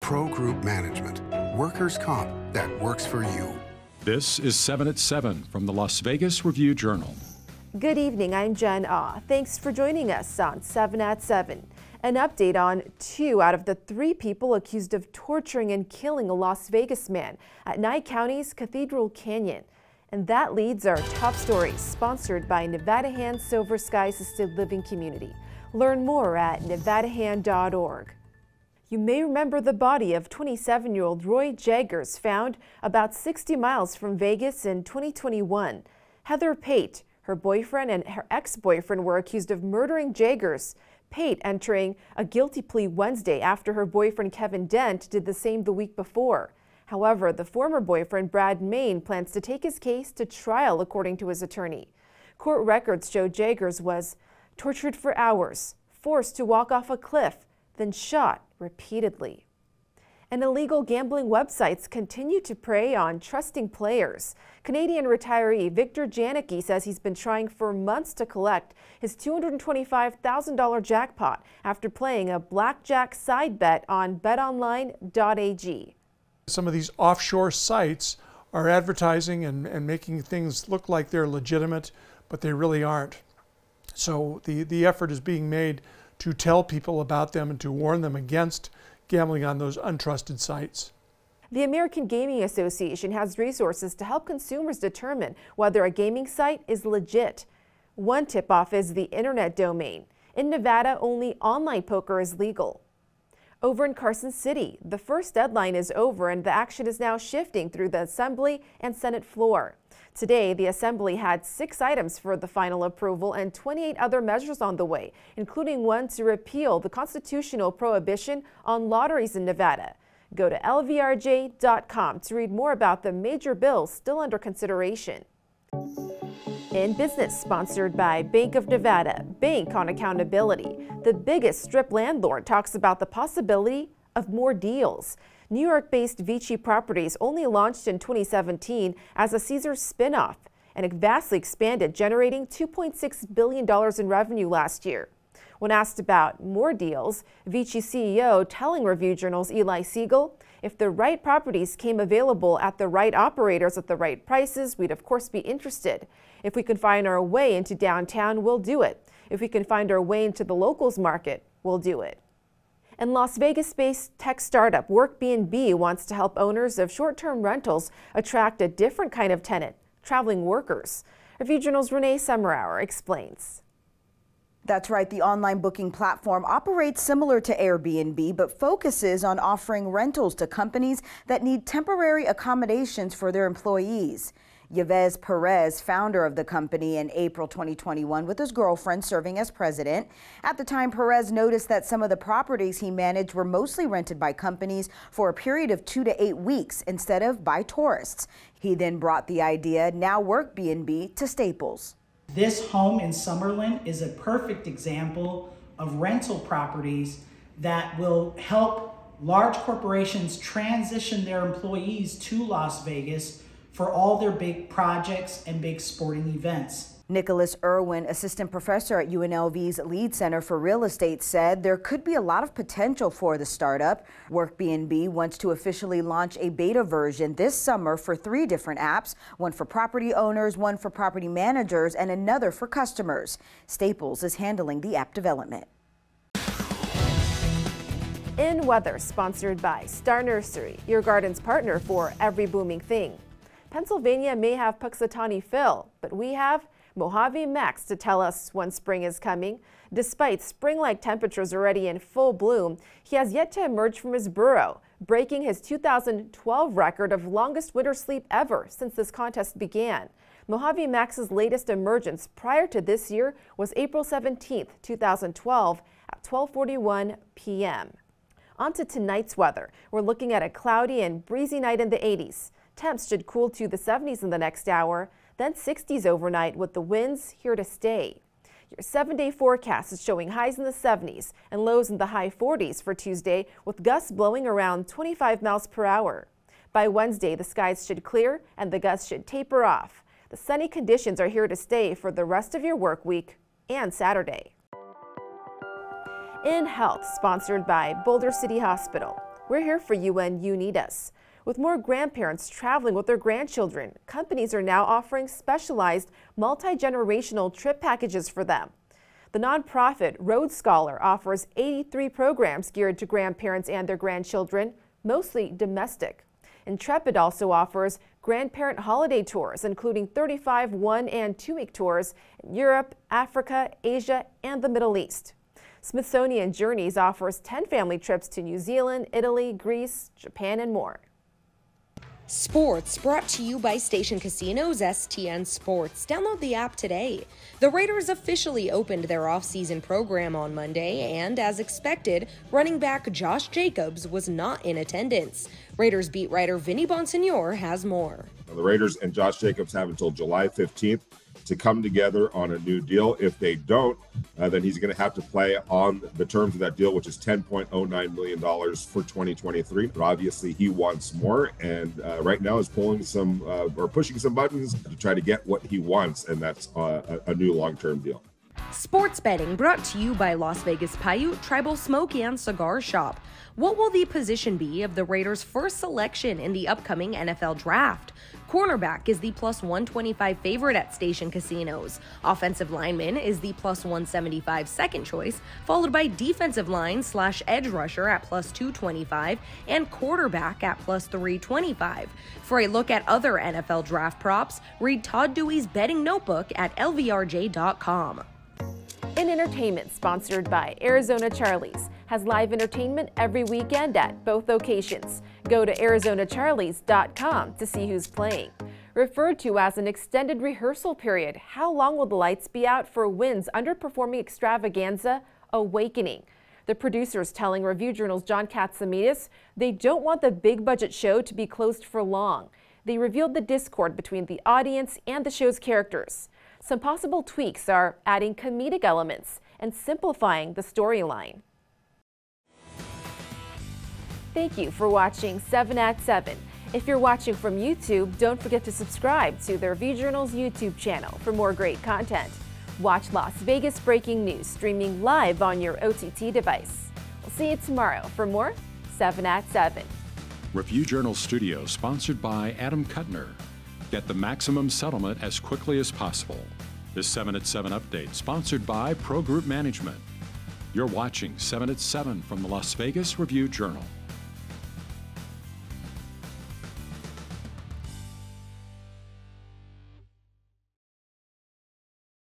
Pro Group Management. Workers' comp that works for you. This is 7 at 7 from the Las Vegas Review-Journal. Good evening, I'm Jen Ah. Thanks for joining us on 7 at 7. An update on 2 out of the 3 people accused of torturing and killing a Las Vegas man at Nye County's Cathedral Canyon. And that leads our top stories, sponsored by Nevada Hand Silver Sky Assisted Living Community. Learn more at nevadahand.org. You may remember the body of 27-year-old Roy Jaggers, found about 60 miles from Vegas in 2021. Heather Pate, her boyfriend, and her ex-boyfriend were accused of murdering Jaggers. Pate entering a guilty plea Wednesday after her boyfriend Kevin Dent did the same the week before. However, the former boyfriend Brad Main plans to take his case to trial, according to his attorney. Court records show Jaggers was tortured for hours, forced to walk off a cliff, then shot repeatedly. And illegal gambling websites continue to prey on trusting players. Canadian retiree Victor Janicki says he's been trying for months to collect his $225,000 jackpot after playing a blackjack side bet on betonline.ag. Some of these offshore sites are advertising and making things look like they're legitimate, but they really aren't. So the effort is being made to tell people about them and to warn them against gambling on those untrusted sites. The American Gaming Association has resources to help consumers determine whether a gaming site is legit. One tip-off is the internet domain. In Nevada, only online poker is legal. Over in Carson City, the first deadline is over and the action is now shifting through the Assembly and Senate floor. Today, the Assembly had 6 items for the final approval and 28 other measures on the way, including one to repeal the constitutional prohibition on lotteries in Nevada. Go to lvrj.com to read more about the major bills still under consideration. In business, sponsored by Bank of Nevada, Bank on Accountability. The biggest strip landlord talks about the possibility of more deals. New York-based Vici Properties only launched in 2017 as a Caesars spinoff, and it vastly expanded, generating $2.6 billion in revenue last year. When asked about more deals, Vici CEO telling Review-Journal's Eli Siegel, "If the right properties came available at the right operators at the right prices, we'd of course be interested. If we can find our way into downtown, we'll do it. If we can find our way into the locals market, we'll do it." And Las Vegas-based tech startup WorkBnB wants to help owners of short-term rentals attract a different kind of tenant, traveling workers. Review-Journal's Renee Summerhour explains. That's right. The online booking platform operates similar to Airbnb, but focuses on offering rentals to companies that need temporary accommodations for their employees. Yves Perez, founder of the company in April 2021 with his girlfriend serving as president. At the time, Perez noticed that some of the properties he managed were mostly rented by companies for a period of 2 to 8 weeks instead of by tourists. He then brought the idea, now WorkBnB, to Staples. This home in Summerlin is a perfect example of rental properties that will help large corporations transition their employees to Las Vegas for all their big projects and big sporting events. Nicholas Irwin, assistant professor at UNLV's Lead Center for Real Estate, said there could be a lot of potential for the startup. WorkBnB wants to officially launch a beta version this summer for 3 different apps, one for property owners, one for property managers, and another for customers. Staples is handling the app development. In weather, sponsored by Star Nursery, your garden's partner for every blooming thing. Pennsylvania may have Punxsutawney Phil, but we have Mojave Max to tell us when spring is coming. Despite spring-like temperatures already in full bloom, he has yet to emerge from his burrow, breaking his 2012 record of longest winter sleep ever since this contest began. Mojave Max's latest emergence prior to this year was April 17, 2012 at 12:41 p.m. On to tonight's weather. We're looking at a cloudy and breezy night in the 80s. Temps should cool to the 70s in the next hour, then 60s overnight with the winds here to stay. Your 7-day forecast is showing highs in the 70s and lows in the high 40s for Tuesday, with gusts blowing around 25 miles per hour. By Wednesday, the skies should clear and the gusts should taper off. The sunny conditions are here to stay for the rest of your work week and Saturday. In health, sponsored by Boulder City Hospital. We're here for you when you need us. With more grandparents traveling with their grandchildren, companies are now offering specialized multi-generational trip packages for them. The nonprofit Road Scholar offers 83 programs geared to grandparents and their grandchildren, mostly domestic. Intrepid also offers grandparent holiday tours, including 35 1- and 2-week tours in Europe, Africa, Asia, and the Middle East. Smithsonian Journeys offers 10 family trips to New Zealand, Italy, Greece, Japan, and more. Sports brought to you by Station Casinos STN Sports. Download the app today. The Raiders officially opened their off-season program on Monday, and as expected, running back Josh Jacobs was not in attendance. Raiders beat writer Vinny Bonsignore has more. The Raiders and Josh Jacobs have until July 15th to come together on a new deal. If they don't, then he's going to have to play on the terms of that deal, which is $10.09 million for 2023. But obviously he wants more, and right now is pulling some or pushing some buttons to try to get what he wants, and that's a new long-term deal. Sports betting brought to you by Las Vegas Paiute Tribal Smoke and Cigar Shop. What will the position be of the Raiders' first selection in the upcoming NFL Draft? Cornerback is the plus 125 favorite at Station Casinos. Offensive lineman is the plus 175 second choice, followed by defensive line / edge rusher at plus 225 and quarterback at plus 325. For a look at other NFL draft props, read Todd Dewey's betting notebook at lvrj.com. In entertainment, sponsored by Arizona Charlie's, has live entertainment every weekend at both locations. Go to ArizonaCharlies.com to see who's playing. Referred to as an extended rehearsal period, how long will the lights be out for Wynn's underperforming extravaganza, Awakening? The producers telling Review Journal's John Katsimitidis they don't want the big budget show to be closed for long. They revealed the discord between the audience and the show's characters. Some possible tweaks are adding comedic elements and simplifying the storyline. Thank you for watching 7 at 7. If you're watching from YouTube, don't forget to subscribe to the Review Journal's YouTube channel for more great content. Watch Las Vegas breaking news streaming live on your OTT device. We'll see you tomorrow for more 7 at 7. Review Journal Studio sponsored by Adam Kuttner. Get the maximum settlement as quickly as possible. This 7 at 7 update sponsored by Pro Group Management. You're watching 7 at 7 from the Las Vegas Review Journal.